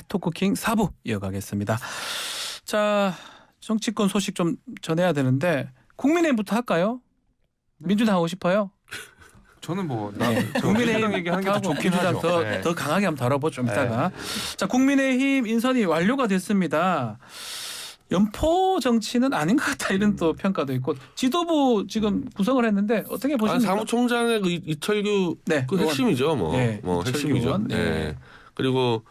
토크킹 4부 이어가겠습니다. 자, 정치권 소식 좀 전해야 되는데 국민의힘부터 할까요? 민주당 하고 싶어요? 저는 뭐 국민의힘 얘기하는 게 더 좋긴 민주당 하죠. 네. 더 강하게 한번 다뤄보죠. 좀 이따가. 자, 국민의힘 인선이 완료가 됐습니다. 연포 정치는 아닌 것 같다 이런 또 평가도 있고 지도부 지금 구성을 했는데 어떻게 보십니까? 사무총장의 그 이철규 네, 그 핵심이죠. 뭐, 네, 뭐 이철규 핵심이죠. 의원. 네. 네. 그리고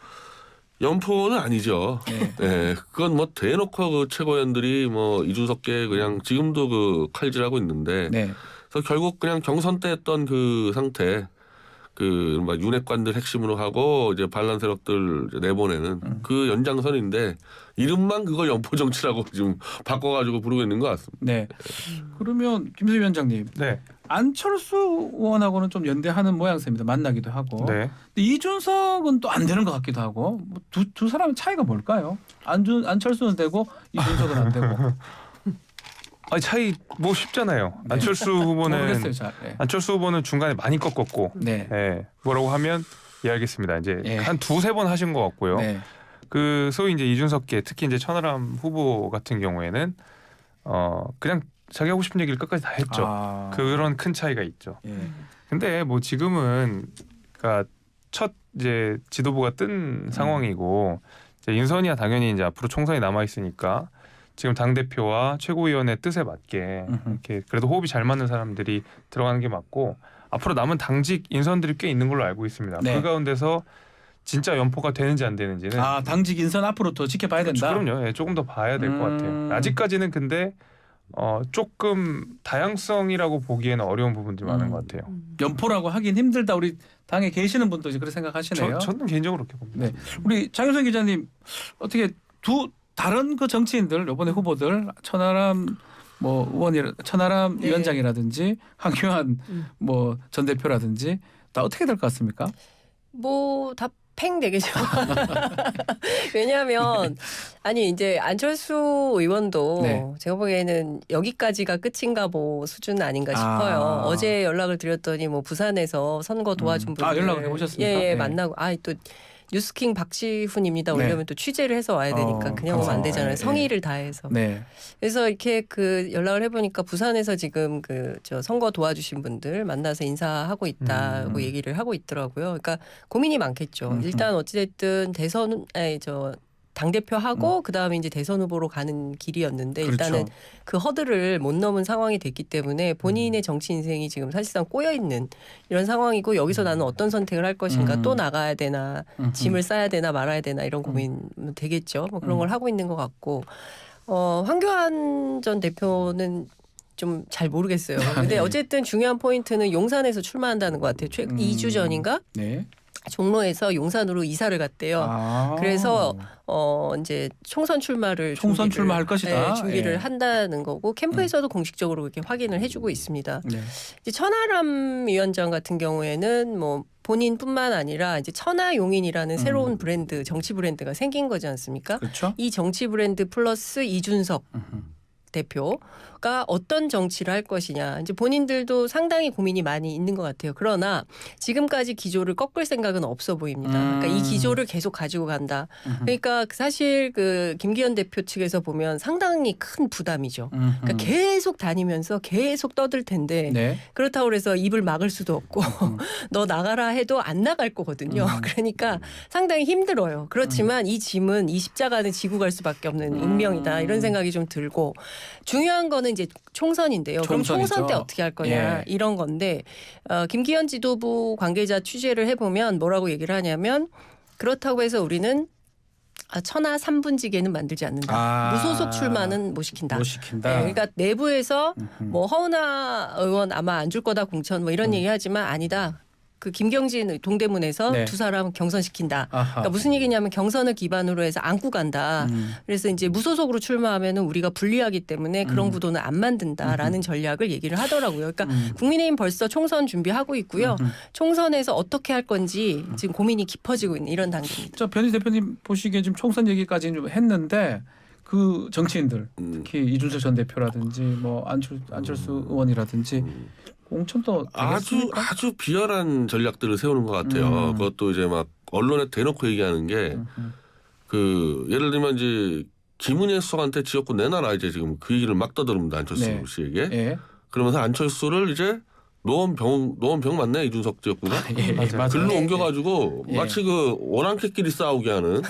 연포는 아니죠. 네. 네. 그건 뭐 대놓고 그 최고위원들이 뭐 이준석계 그냥 지금도 그 칼질하고 있는데 네. 그래서 결국 그냥 경선 때 했던 그 상태 그 막 윤핵관들 핵심으로 하고 이제 반란 세력들 이제 내보내는 그 연장선인데 이름만 그거 연포 정치라고 지금 바꿔가지고 부르고 있는 것 같습니다. 네. 그러면 김수희 위원장님, 네. 안철수 의원하고는 좀 연대하는 모양새입니다. 만나기도 하고. 네. 근데 이준석은 또 안 되는 것 같기도 하고. 뭐 두 사람의 차이가 뭘까요? 안철수는 되고 이준석은 안 되고. 아니 차이 뭐 쉽잖아요. 안철수 후보는 모르겠어요, 잘. 네. 안철수 후보는 중간에 많이 꺾었고, 네. 뭐라고 하면 이해하겠습니다. 이제 네. 한 두세 번 하신 것 같고요. 네. 그 소위 이제 이준석계 특히 이제 천하람 후보 같은 경우에는 그냥 자기 하고 싶은 얘기를 끝까지 다 했죠. 아. 그런 큰 차이가 있죠. 예. 근데 뭐 지금은 그러니까 첫 이제 지도부가 뜬 상황이고 이제 인선이야 당연히 이제 앞으로 총선이 남아 있으니까 지금 당 대표와 최고위원의 뜻에 맞게 이렇게 그래도 호흡이 잘 맞는 사람들이 들어가는 게 맞고 앞으로 남은 당직 인선들이 꽤 있는 걸로 알고 있습니다. 네. 그 가운데서 진짜 연포가 되는지 안 되는지는 당직 인선 앞으로 더 지켜봐야 된다. 그럼요. 예, 조금 더 봐야 될 것 같아요. 아직까지는 근데 조금 다양성이라고 보기에는 어려운 부분들이 많은 것 같아요. 연포라고 하긴 힘들다. 우리 당에 계시는 분도 이제 그렇게 생각하시네요. 저는 개인적으로 그렇게 봅니다. 네. 우리 장윤선 기자님 어떻게 다른 그 정치인들 이번에 후보들 천하람 천하람 네. 위원장이라든지 황교안 뭐 전 대표라든지 다 어떻게 될 것 같습니까? 뭐 다 팽 되겠죠. 왜냐하면 아니 이제 안철수 의원도 네. 제가 보기에는 여기까지가 끝인가 보 수준 아닌가 싶어요. 어제 연락을 드렸더니 뭐 부산에서 선거 도와준 분들 연락을 해보셨습니까? 예, 네. 만나고 또 뉴스킹 박시훈입니다. 네. 올려면 또 취재를 해서 와야 되니까 그냥 오면 안 되잖아요. 네. 성의를 다해서. 네. 그래서 이렇게 그 연락을 해보니까 부산에서 지금 저 선거 도와주신 분들 만나서 인사하고 있다고 얘기를 하고 있더라고요. 그러니까 고민이 많겠죠. 일단 어찌됐든 당대표하고 그다음에 이제 대선 후보로 가는 길이었는데 그렇죠. 일단은 그 허들을 못 넘은 상황이 됐기 때문에 본인의 정치 인생이 지금 사실상 꼬여 있는 이런 상황이고 여기서 나는 어떤 선택을 할 것인가 또 나가야 되나 짐을 싸야 되나 말아야 되나 이런 고민 되겠죠. 뭐 그런 걸 하고 있는 것 같고 황교안 전 대표는 좀 잘 모르겠어요. 근데 어쨌든 중요한 포인트는 용산에서 출마한다는 것 같아요. 2주 전인가? 네. 종로에서 용산으로 이사를 갔대요. 그래서 이제 총선 출마할 것이다. 준비를 한다는 거고 캠프에서도 공식적으로 그렇게 확인을 해주고 있습니다. 네. 이제 천하람 위원장 같은 경우에는 뭐 본인뿐만 아니라 이제 천하용인이라는 새로운 브랜드, 정치 브랜드가 생긴 거지 않습니까? 그렇죠. 이 정치 브랜드 플러스 이준석 대표가 어떤 정치를 할 것이냐. 이제 본인들도 상당히 고민이 많이 있는 것 같아요. 그러나 지금까지 기조를 꺾을 생각은 없어 보입니다. 그러니까 이 기조를 계속 가지고 간다. 그러니까 사실 그 김기현 대표 측에서 보면 상당히 큰 부담이죠. 그러니까 계속 다니면서 계속 떠들 텐데 네. 그렇다고 해서 입을 막을 수도 없고 너 나가라 해도 안 나갈 거거든요. 그러니까 상당히 힘들어요. 그렇지만 이 짐은 이 십자가는 지고 갈 수밖에 없는 운명이다. 이런 생각이 좀 들고 중요한 거는 이제 총선인데요. 그럼 총선 때 어떻게 할 거냐 이런 건데 김기현 지도부 관계자 취재를 해보면 뭐라고 얘기를 하냐면 그렇다고 해서 우리는 천하 3분지계는 만들지 않는다. 무소속 출마는 못 시킨다. 못 시킨다. 네, 그러니까 내부에서 뭐 허은하 의원 아마 안 줄 거다 공천 뭐 이런 얘기하지만 아니다. 그 김경진 동대문에서 네. 두 사람 경선시킨다. 아하. 그러니까 무슨 얘기냐면 경선을 기반으로 해서 안고 간다. 그래서 이제 무소속으로 출마하면은 우리가 불리하기 때문에 그런 구도는 안 만든다라는 전략을 얘기를 하더라고요. 그러니까 국민의힘 벌써 총선 준비하고 있고요. 총선에서 어떻게 할 건지 지금 고민이 깊어지고 있는 이런 단계입니다. 자, 변희 대표님 보시기에 지금 총선 얘기까지 좀 했는데 그 정치인들 특히 이준석 전 대표라든지 뭐 안철수 의원이라든지 공천도 아주 비열한 전략들을 세우는 것 같아요. 그것도 이제 막 언론에 대놓고 얘기하는 게 그 예를 들면 이제 김은혜 수석한테 지역구 내놔라 이제 지금 그 얘기를 막 떠들습니다. 안철수 네. 씨에게. 예. 그러면서 안철수를 이제 노원병 맞네 이준석 지역구가. 예, 맞아요. 글로 네, 옮겨가지고 예. 마치 그 오랑캐끼리 싸우게 하는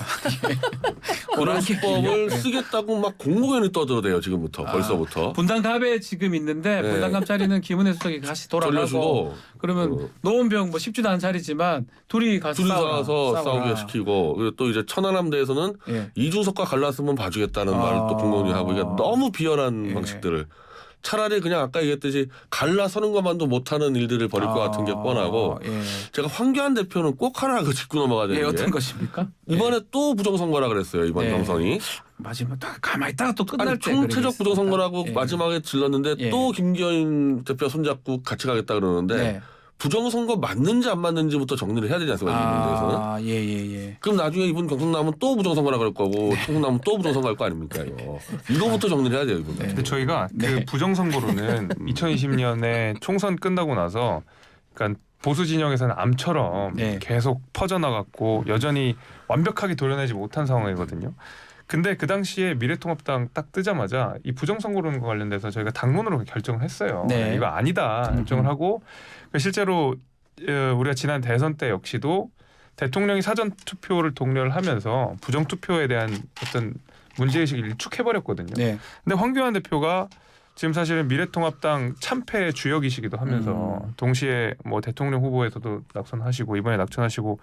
그런 수법을 예. 쓰겠다고 막 공무원이 떠들어대요 지금부터 벌써부터. 분당갑에 지금 있는데 네. 분당갑 자리는 김은혜 수석이 다시 돌아가고 돌려주고 그러면 노원병 뭐 쉽지도 않은 자리지만 둘이 가서 둘이서 싸우게 시키고 그리고 또 이제 천안함대에서는 예. 이준석과 갈랐으면 봐주겠다는 말을 또 공무원이 하고 이게 너무 비열한 예. 방식들을 차라리 그냥 아까 얘기했듯이 갈라서는 것만도 못하는 일들을 벌일 것 같은 게 뻔하고 예. 제가 황교안 대표는 꼭 하나 그 짚고 넘어가야 예, 되는 게 어떤 것입니까? 이번에 또 부정선거라 그랬어요 이번 예. 경선이. 마지막 딱 가만히 있다가 또 끝날 아니 때 총체적 부정선거라고 예. 마지막에 질렀는데 예. 또 김기현 대표 손잡고 같이 가겠다 그러는데 네. 부정선거 맞는지 안 맞는지부터 정리를 해야 되지 않습니까? 이 문제에서는. 아, 예. 그럼 나중에 이분 경선 나면 또 부정선거라 그럴 거고 총선 나면 또 부정선거 할 거 아닙니까? 이거부터 정리를 해야 돼요 이분. 네. 근데 저희가 네. 그 부정선거로는 2020년에 총선 끝나고 나서 그러니까 보수 진영에서는 암처럼 네. 계속 퍼져나갔고 여전히 완벽하게 도려내지 못한 상황이거든요. 근데 그 당시에 미래통합당 딱 뜨자마자 이 부정선거론과 관련돼서 저희가 당론으로 결정을 했어요. 네. 이거 아니다 결정을 하고 실제로 우리가 지난 대선 때 역시도 대통령이 사전 투표를 독려를 하면서 부정 투표에 대한 어떤 문제의식을 일축해버렸거든요. 네. 근데 황교안 대표가 지금 사실은 미래통합당 참패 주역이시기도 하면서 동시에 뭐 대통령 후보에서도 낙선하시고 이번에 낙천하시고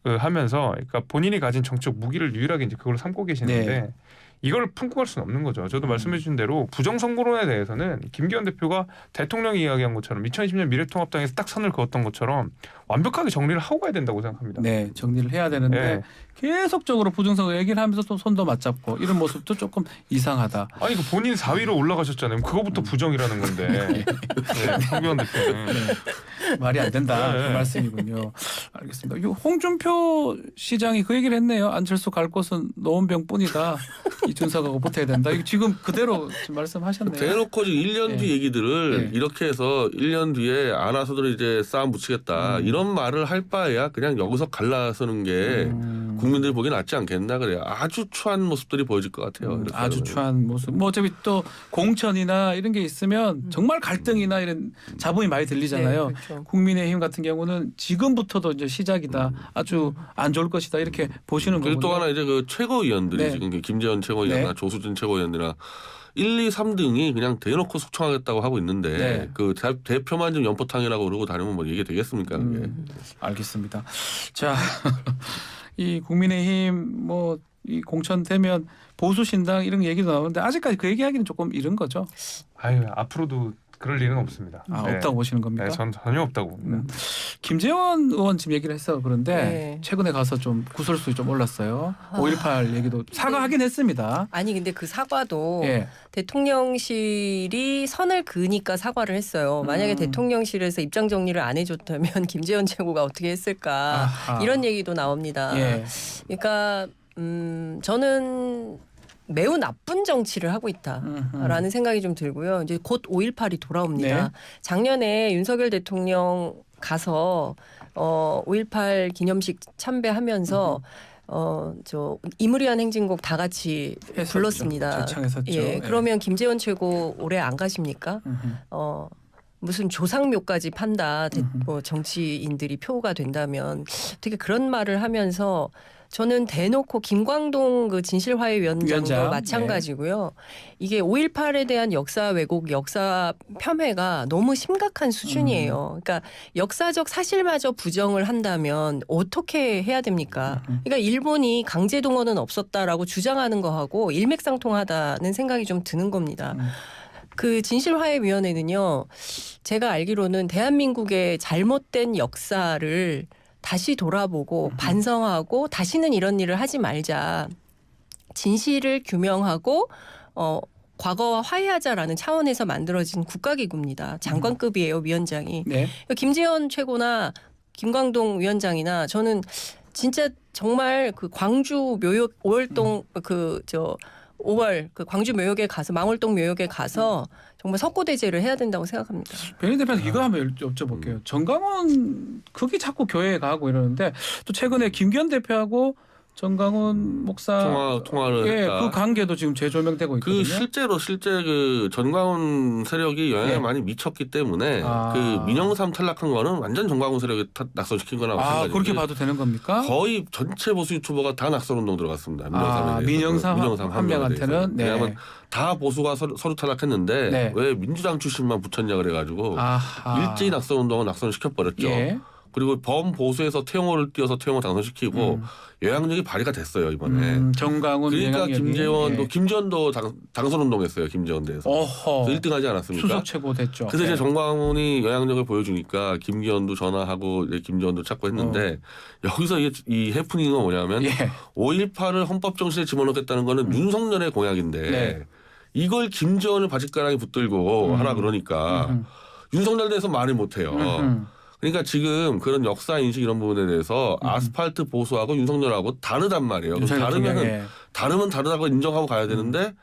하면서 그러니까 본인이 가진 정치적 무기를 유일하게 이제 그걸 삼고 계시는데 네. 이걸 품고 갈 수는 없는 거죠. 저도 말씀해 주신 대로 부정선거론에 대해서는 김기현 대표가 대통령이 이야기한 것처럼 2020년 미래통합당에서 딱 선을 그었던 것처럼 완벽하게 정리를 하고 가야 된다고 생각합니다. 네, 정리를 해야 되는데 네. 계속적으로 부정선거 얘기를 하면서 또 손도 맞잡고 이런 모습도 조금 이상하다. 아니 그 본인 4위로 올라가셨잖아요. 그거부터 부정이라는 건데. 네, 황교안 대표는. 말이 안 된다 네. 그 말씀이군요. 알겠습니다. 이 홍준표 시장이 그 얘기를 했네요. 안철수 갈 곳은 노원병뿐이다. 이준석하고 붙어야 된다. 이거 지금 그대로 지금 말씀하셨네요. 대놓고 지금 1년 뒤 네. 얘기들을 네. 이렇게 해서 1년 뒤에 알아서들 이제 싸움 붙이겠다 이런 말을 할 바에야 그냥 여기서 갈라서는 게 국민들이 보기 낫지 않겠나 그래요. 아주 추한 모습들이 보여질 것 같아요. 이렇게 아주 하면. 추한 모습. 뭐 어차피 또 공천이나 이런 게 있으면 정말 갈등이나 이런 잡음이 많이 들리잖아요. 네, 그렇죠. 국민의힘 같은 경우는 지금부터도 이제 시작이다. 아주 안 좋을 것이다. 이렇게 보시는 그리고 또 거군요. 하나 이제 그 최고위원들이 네. 지금 김재원 최고위원이나 네. 조수진 최고위원이나 1, 2, 3등이 그냥 대놓고 숙청하겠다고 하고 있는데 네. 그 대표만 좀 연포탕이라고 그러고 다니면 뭐 이게 되겠습니까? 그게. 알겠습니다. 자, 이 국민의힘 뭐 이 공천되면 보수신당 이런 얘기도 나오는데 아직까지 그 얘기하기는 조금 이른 거죠. 아유 앞으로도 그럴 일은 없습니다. 아, 네. 없다고 보시는 겁니까? 네, 전 전혀 없다고 봅니다. 김재원 의원 지금 얘기를 했어. 그런데 네. 최근에 가서 좀 구설수에 좀 올랐어요. 5.18 얘기도 사과하긴 했습니다. 아니 근데 그 사과도 예. 대통령실이 선을 그으니까 사과를 했어요. 만약에 대통령실에서 입장 정리를 안 해줬다면 김재원 최고가 어떻게 했을까 아하. 이런 얘기도 나옵니다. 예. 그러니까 저는 매우 나쁜 정치를 하고 있다라는 생각이 좀 들고요. 이제 곧 5.18이 돌아옵니다. 네. 작년에 윤석열 대통령 가서 5.18 기념식 참배하면서 저 이무리한 행진곡 다 같이 했었죠. 불렀습니다. 초창했었죠. 예, 그러면 김재원 최고 올해 안 가십니까? 무슨 조상묘까지 판다. 뭐 정치인들이 표가 된다면 어떻게 그런 말을 하면서 저는 대놓고 김광동 그 진실화해위원장도 위원장. 마찬가지고요. 이게 5.18에 대한 역사 왜곡, 역사 폄훼가 너무 심각한 수준이에요. 그러니까 역사적 사실마저 부정을 한다면 어떻게 해야 됩니까? 그러니까 일본이 강제 동원은 없었다라고 주장하는 거하고 일맥상통하다는 생각이 좀 드는 겁니다. 그 진실화해위원회는요, 제가 알기로는 대한민국의 잘못된 역사를 다시 돌아보고 반성하고 다시는 이런 일을 하지 말자. 진실을 규명하고 과거와 화해하자라는 차원에서 만들어진 국가기구입니다. 장관급이에요, 위원장이. 네. 김재원 최고나 김광동 위원장이나 저는 진짜 정말 그 광주 묘역 5월동 5월 그 광주 묘역에 가서 망월동 묘역에 가서 정말 석고대죄를 해야 된다고 생각합니다. 변희 대표한테 이거 한번 여쭤볼게요. 정강원 그게 자꾸 교회에 가고 이러는데 또 최근에 김기현 대표하고 정강훈 목사 통화를 예, 했다. 그 관계도 지금 재조명되고 있거든요. 그 실제 그 전광훈 세력이 영향에 예. 많이 미쳤기 때문에 아. 그 민영삼 탈락한 거는 완전 전광훈 세력이 낙선시킨 거라고 생각해요. 그렇게 봐도 되는 겁니까? 거의 전체 보수 유튜버가 다 낙선운동 들어갔습니다. 민영삼에 대해서. 민영삼 한 명한테는 네. 왜냐하면 다 보수가 서로 탈락했는데 네. 왜 민주당 출신만 붙였냐 그래가지고 일제히 낙선운동을 낙선시켜버렸죠. 예. 그리고 범보수에서 태영호를 띄워서 태영호 당선시키고 영향력이 발휘가 됐어요 이번에. 정강훈 그러니까 영향력이. 김재원도 예. 김재원도 당선운동했어요. 김재원 대해서. 어허. 1등하지 않았습니까? 수석 최고 됐죠. 그래서 이제 예. 정광훈이 영향력을 보여주니까 김기현도 전화하고 이제 김재원도 찾고 했는데 여기서 이 해프닝은 뭐냐면 예. 5.18을 헌법정신에 집어넣겠다는 거는 윤석열의 공약인데 네. 이걸 김재원을 바짓가랑이 붙들고 하라 그러니까 윤석열에 대해서 말을 못해요. 그러니까 지금 그런 역사 인식 이런 부분에 대해서 아스팔트 보수하고 윤석열하고 다르단 말이에요. 그럼 다르면은 예. 다르면 다르다고 인정하고 가야 되는데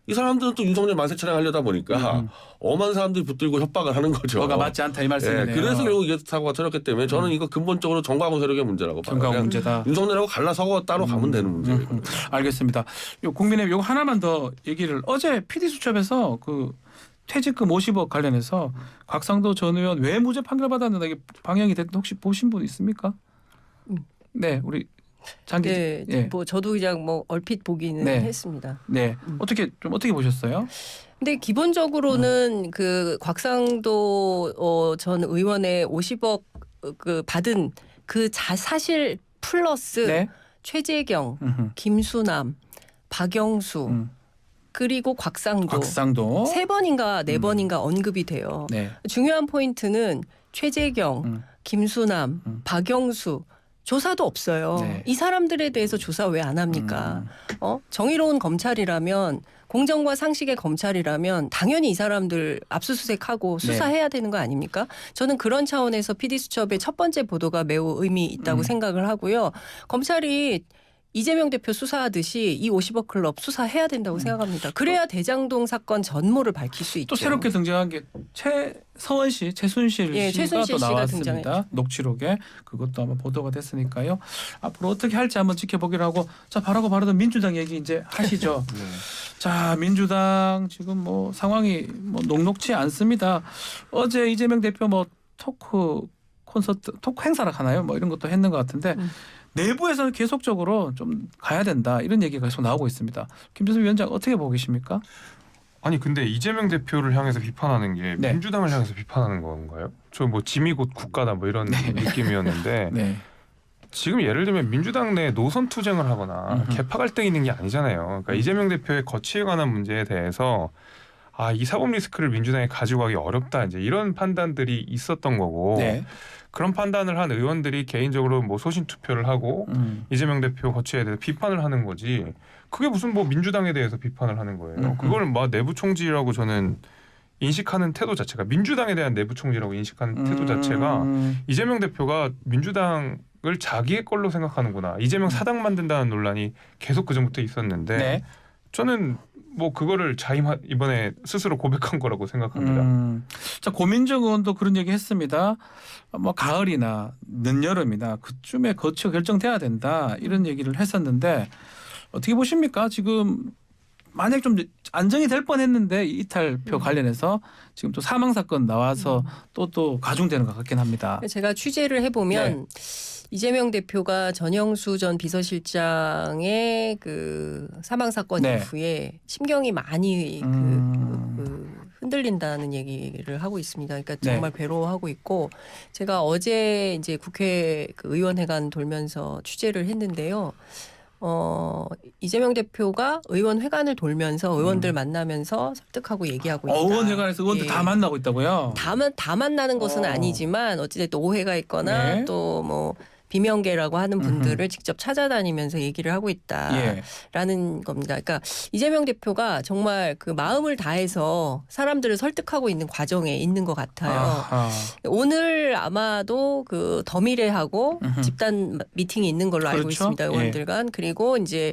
이 사람들은 또 윤석열 만세차량 하려다 보니까 엄한 사람들이 붙들고 협박을 하는 거죠. 뭐가 맞지 않다 이 말씀이네요. 예, 그래서 결국 이게 사고가 터졌기 때문에 저는 이거 근본적으로 정광훈 세력의 문제라고 봐요. 정강훈 문제다. 윤석열하고 갈라서고 따로 가면 되는 문제예요. 알겠습니다. 요 국민의힘 요거 하나만 더 얘기를 어제 PD수첩에서 그 퇴직금 50억 관련해서 곽상도 전 의원 왜 무죄 판결받았는데 이게 방영이 됐는데 혹시 보신 분 있습니까? 네, 우리 장기 네, 예. 뭐 저도 그냥 뭐 얼핏 보기는 네. 했습니다. 네. 어떻게 보셨어요? 근데 기본적으로는 그 곽상도 전 의원의 50억 그 받은 그 사실 플러스 네. 최재경, 음흠. 김수남, 박영수 그리고 곽상도. 세 번인가 네 번인가 언급이 돼요. 네. 중요한 포인트는 최재경, 김수남, 박영수 조사도 없어요. 네. 이 사람들에 대해서 조사 왜 안 합니까? 정의로운 검찰이라면 공정과 상식의 검찰이라면 당연히 이 사람들 압수수색하고 수사해야 되는 거 아닙니까? 저는 그런 차원에서 PD수첩의 첫 번째 보도가 매우 의미 있다고 생각을 하고요. 검찰이 이재명 대표 수사하듯이 이 50억 클럽 수사해야 된다고 생각합니다. 그래야 대장동 사건 전모를 밝힐 수 있죠. 또 새롭게 등장한 게 최서원 씨, 최순실 예, 씨가 최순실 또 씨가 나왔습니다. 등장했죠. 녹취록에 그것도 아마 보도가 됐으니까요. 앞으로 어떻게 할지 한번 지켜보기로 하고 자 바라고 바라던 민주당 얘기 이제 하시죠. 네. 자 민주당 지금 뭐 상황이 뭐 녹록치 않습니다. 어제 이재명 대표 뭐 토크 행사를 하나요? 뭐 이런 것도 했는 것 같은데. 내부에서는 계속적으로 좀 가야 된다 이런 얘기가 계속 나오고 있습니다. 김재수 위원장 어떻게 보고 계십니까? 아니 근데 이재명 대표를 향해서 비판하는 게 네. 민주당을 향해서 비판하는 건가요? 저 뭐 짐이 곧 국가다 뭐 이런 느낌이었는데 네. 지금 예를 들면 민주당 내 노선 투쟁을 하거나 개파 갈등이 있는 게 아니잖아요. 그러니까 이재명 대표의 거취에 관한 문제에 대해서 이 사법 리스크를 민주당에 가지고 가기 어렵다 이제 이런 판단들이 있었던 거고 네. 그런 판단을 한 의원들이 개인적으로 뭐 소신 투표를 하고 이재명 대표 거취에 대해서 비판을 하는 거지. 그게 무슨 뭐 민주당에 대해서 비판을 하는 거예요. 그걸 막 내부 총질이라고 저는 인식하는 태도 자체가 민주당에 대한 내부 총질이라고 인식하는 태도 자체가 이재명 대표가 민주당을 자기의 걸로 생각하는구나. 이재명 사당 만든다는 논란이 계속 그전부터 있었는데 네. 저는 뭐 그거를 이번에 스스로 고백한 거라고 생각합니다. 자 고민정 의원도 그런 얘기 했습니다. 뭐 가을이나 늦여름이나 그쯤에 거취가 결정돼야 된다 이런 얘기를 했었는데 어떻게 보십니까? 지금 만약 좀 안정이 될 뻔했는데 이탈표 관련해서 지금 또 사망 사건 나와서 또 가중되는 것 같긴 합니다. 제가 취재를 해보면 이재명 대표가 전영수 전 비서실장의 그 사망 사건 네. 이후에 심경이 많이 흔들린다는 얘기를 하고 있습니다. 그러니까 정말 괴로워하고 있고 제가 어제 이제 국회 그 의원회관 돌면서 취재를 했는데요. 이재명 대표가 의원회관을 돌면서 의원들 만나면서 설득하고 얘기하고 있다. 의원회관에서 의원들 다 만나고 있다고요? 다 만나는 것은 아니지만 어찌됐든 오해가 있거나 네. 또 뭐 비명계라고 하는 분들을 직접 찾아다니면서 얘기를 하고 있다라는 겁니다. 그러니까 이재명 대표가 정말 그 마음을 다해서 사람들을 설득하고 있는 과정에 있는 것 같아요. 아하. 오늘 아마도 그 더미래하고 집단 미팅이 있는 걸로 알고 그렇죠? 있습니다. 의원들 간. 그리고 이제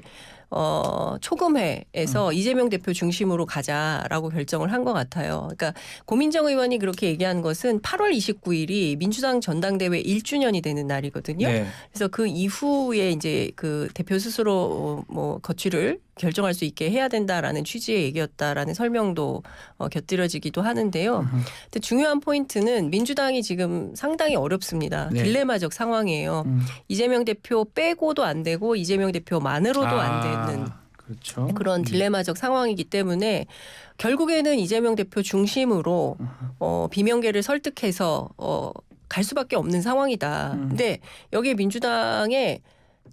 초금회에서 이재명 대표 중심으로 가자라고 결정을 한 것 같아요. 그러니까 고민정 의원이 그렇게 얘기한 것은 8월 29일이 민주당 전당대회 1주년이 되는 날이거든요. 네. 그래서 그 이후에 이제 그 대표 스스로 뭐 거취를 결정할 수 있게 해야 된다라는 취지의 얘기였다라는 설명도 곁들여지기도 하는데요. 근데 중요한 포인트는 민주당이 지금 상당히 어렵습니다. 네. 딜레마적 상황이에요. 이재명 대표 빼고도 안 되고 이재명 대표만으로도 안 되는 그렇죠. 그런 딜레마적 상황이기 때문에 결국에는 이재명 대표 중심으로 비명계를 설득해서 갈 수밖에 없는 상황이다. 근데 여기에 민주당에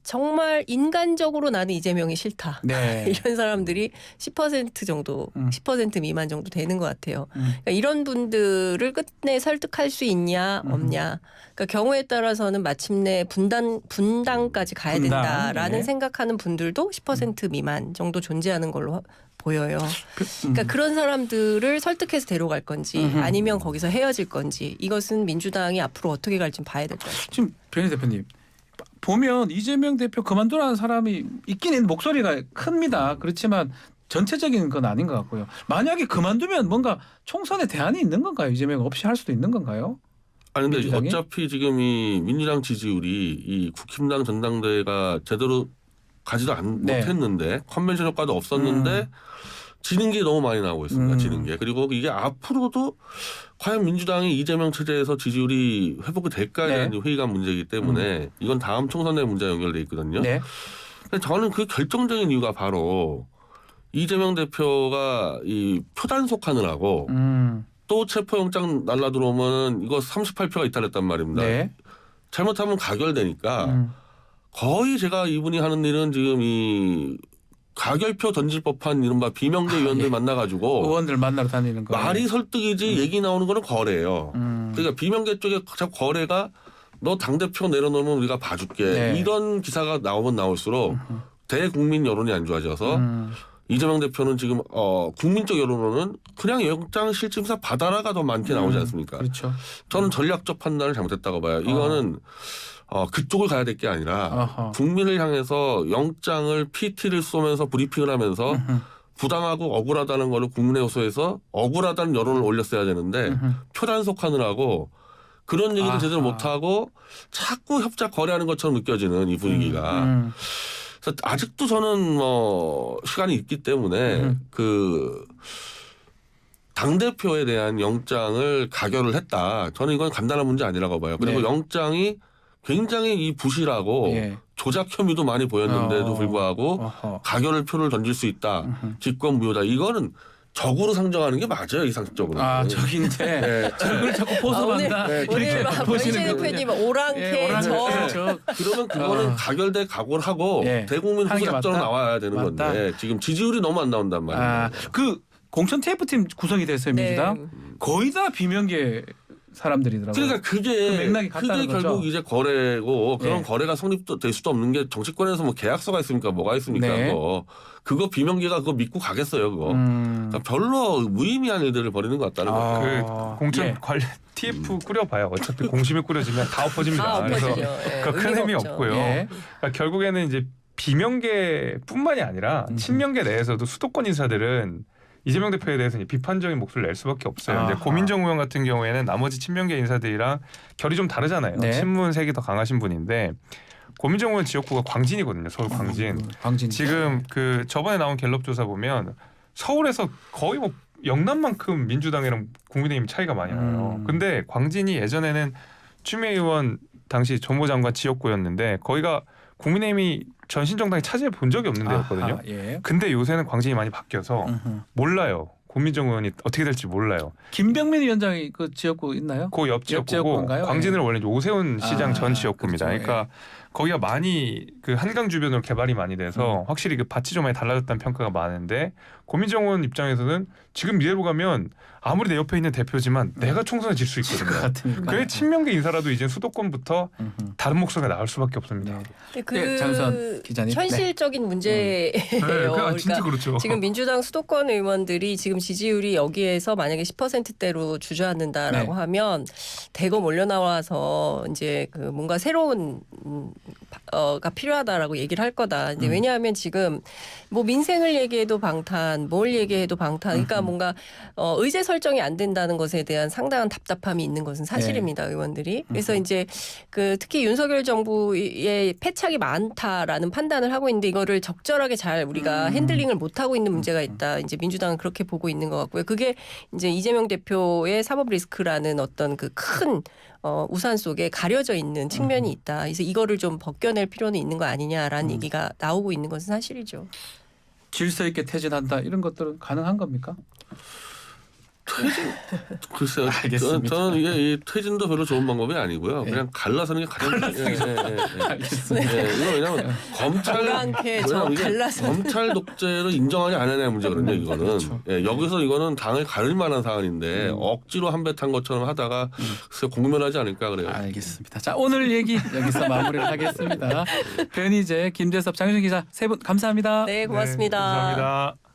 정말 인간적으로 나는 이재명이 싫다. 네. 이런 사람들이 10% 정도, 10% 미만 정도 되는 것 같아요. 그러니까 이런 분들을 끝내 설득할 수 있냐, 없냐. 그러니까 경우에 따라서는 마침내 분당까지 가야 분당, 된다라는 네. 생각하는 분들도 10% 미만 정도 존재하는 걸로 보여요. 그러니까 그런 사람들을 설득해서 데려갈 건지 아니면 거기서 헤어질 건지 이것은 민주당이 앞으로 어떻게 갈지 봐야 될 것 같아요. 지금 변희 대표님 보면 이재명 대표 그만두라는 사람이 있긴 있는 목소리가 큽니다. 그렇지만 전체적인 건 아닌 것 같고요. 만약에 그만두면 뭔가 총선에 대안이 있는 건가요? 이재명 없이 할 수도 있는 건가요? 아니 근데 민주당이? 어차피 지금 이 민주당 지지율이 이 국힘당 전당대회가 제대로 가지도 네. 못했는데 컨벤션 효과도 없었는데 지는 게 너무 많이 나오고 있습니다. 지는 게. 그리고 이게 앞으로도 과연 민주당이 이재명 체제에서 지지율이 회복이 될까에 대한 네. 회의감 문제이기 때문에 이건 다음 총선에 문제가 연결돼 있거든요. 네. 근데 저는 그 결정적인 이유가 바로 이재명 대표가 이 표단 속하느라고 또 체포영장 날라 들어오면 이거 38표가 이탈했단 말입니다. 네. 잘못하면 가결되니까 거의 제가 이분이 하는 일은 지금 이 가결표 던질 법한 이른바 비명계 의원들 예. 만나가지고 의원들 만나러 다니는 거. 말이 설득이지 얘기 나오는 거는 거래예요. 그러니까 비명계 쪽에 자꾸 거래가 너 당대표 내려놓으면 우리가 봐줄게. 네. 이런 기사가 나오면 나올수록 대국민 여론이 안 좋아져서 이재명 대표는 지금 국민적 여론으로는 그냥 영장 실질심사 받아라가 더 많게 나오지 않습니까? 그렇죠. 저는 전략적 판단을 잘못했다고 봐요. 이거는 그쪽을 가야 될 게 아니라 어허. 국민을 향해서 영장을 PT를 쏘면서 브리핑을 하면서 부당하고 억울하다는 거를 국민의 호소해서 억울하다는 여론을 올렸어야 되는데 표단속하느라고 그런 얘기를 아하. 제대로 못하고 자꾸 협작 거래하는 것처럼 느껴지는 이 분위기가. 그래서 아직도 저는 시간이 있기 때문에 그 당대표에 대한 영장을 가결을 했다. 저는 이건 간단한 문제 아니라고 봐요. 그리고 네. 영장이 굉장히 이 부실하고 예. 조작 혐의도 많이 보였는데도 불구하고 어허. 가결을 표를 던질 수 있다. 직권무효다. 이거는 적으로 상정하는 게 맞아요. 이 상식적으로. 아 적인데 네. 적을 자꾸 포섭한다. 네, 오늘 이렇게 막 보시는 원희재 거군요. 대표님 오랑캐 예, 저 오랑캐, 저. 그러면 그거는 가결돼 각오를 하고 예. 대국민 하는 게 후보작전으로 맞다? 나와야 되는 맞다. 건데 지금 지지율이 너무 안 나온단 말이에요. 그 공천 TF팀 구성이 됐어요 민주당. 거의 다 비명계 사람들이더라고요. 그러니까 그 맥락이 그게 같다는 거죠. 결국 이제 거래고 그런 예. 거래가 성립도 될 수도 없는 게 정치권에서 뭐 계약서가 있습니까? 뭐가 있습니까? 네. 그거 비명계가 그거 믿고 가겠어요, 그거. 그러니까 별로 무의미한 일들을 벌이는 것 같다는 거예요. 그 공천 예. 관련 TF 꾸려봐요. 어차피 공심이 꾸려지면 다 엎어집니다. 다 엎어지죠. 그래서 예, 그 큰 의미가 힘이 없죠. 없고요. 예. 그러니까 결국에는 이제 비명계뿐만이 아니라 친명계 내에서도 수도권 인사들은 이재명 대표에 대해서 이제 비판적인 목소리를 낼 수밖에 없어요. 이제 아하. 고민정 의원 같은 경우에는 나머지 친명계 인사들이랑 결이 좀 다르잖아요. 네. 친문색이 더 강하신 분인데 고민정 의원 지역구가 광진이거든요. 서울 광진. 광진. 지금 그 저번에 나온 갤럽 조사 보면 서울에서 거의 뭐 영남만큼 민주당이랑 국민의힘 차이가 많이 나요. 근데 광진이 예전에는 추미애 의원 당시 정보장관 지역구였는데 거기가 국민의힘이 전신정당이 차지해 본 적이 없는 데였거든요. 아하, 예. 근데 요새는 광진이 많이 바뀌어서 몰라요. 고민정 의원이 어떻게 될지 몰라요. 김병민 위원장이 그 지역구 있나요? 그 옆 옆 지역구고 지역구인가요? 광진은 원래 이제 오세훈 시장 아, 전 지역구입니다. 그렇죠. 그러니까 거기가 많이 그 한강 주변으로 개발이 많이 돼서 확실히 그 밭이 좀 많이 달라졌다는 평가가 많은데 고민정 의원 입장에서는 지금 이대로 가면 아무리 내 옆에 있는 대표지만 내가 총선에 질 수 있거든요. 같으니까. 그래 친명계 인사라도 이제 수도권부터 다른 목소리가 나올 수밖에 없습니다. 네. 그 네, 장선 기자님. 현실적인 문제예요. 진짜 그러니까 그렇죠. 지금 민주당 수도권 의원들이 지금 지지율이 여기에서 만약에 10%대로 주저앉는다라고 네. 하면 대거 몰려 나와서 이제 그 뭔가 새로운 가 필요하다라고 얘기를 할 거다. 이제 왜냐하면 지금 뭐 민생을 얘기해도 방탄, 뭘 얘기해도 방탄. 그러니까 뭔가 의제 설정이 안 된다는 것에 대한 상당한 답답함이 있는 것은 사실입니다. 의원들이. 그래서 이제 그 특히 윤석열 정부의 패착이 많다라는 판단을 하고 있는데 이거를 적절하게 잘 우리가 핸들링을 못 하고 있는 문제가 있다. 이제 민주당은 그렇게 보고 있는 것 같고요. 그게 이제 이재명 대표의 사법 리스크라는 어떤 그 큰 우산 속에 가려져 있는 측면이 있다. 그래서 이거를 좀 벗겨낼 필요는 있는 거 아니냐라는 얘기가 나오고 있는 것은 사실이죠. 질서 있게 퇴진한다 이런 것들은 가능한 겁니까? 글쎄요. 알겠습니다. 저는 이게 이 퇴진도 별로 좋은 방법이 아니고요. 예. 그냥 갈라서는 게 가장 알겠습니다. 이거 왜냐면 노랗게 저 왜냐면 이게 갈라서. 검찰 독재를 인정하냐 안 하냐의 문제거든요. 이거는 그렇죠. 예, 여기서 이거는 당을 가릴 만한 사안인데 억지로 한 배 탄 것처럼 하다가 글쎄 공멸하지 않을까 그래요. 알겠습니다. 자 오늘 얘기 여기서 마무리를 하겠습니다. 변희재, 김재섭, 장윤식 기자 세 분 감사합니다. 네, 고맙습니다. 네, 감사합니다.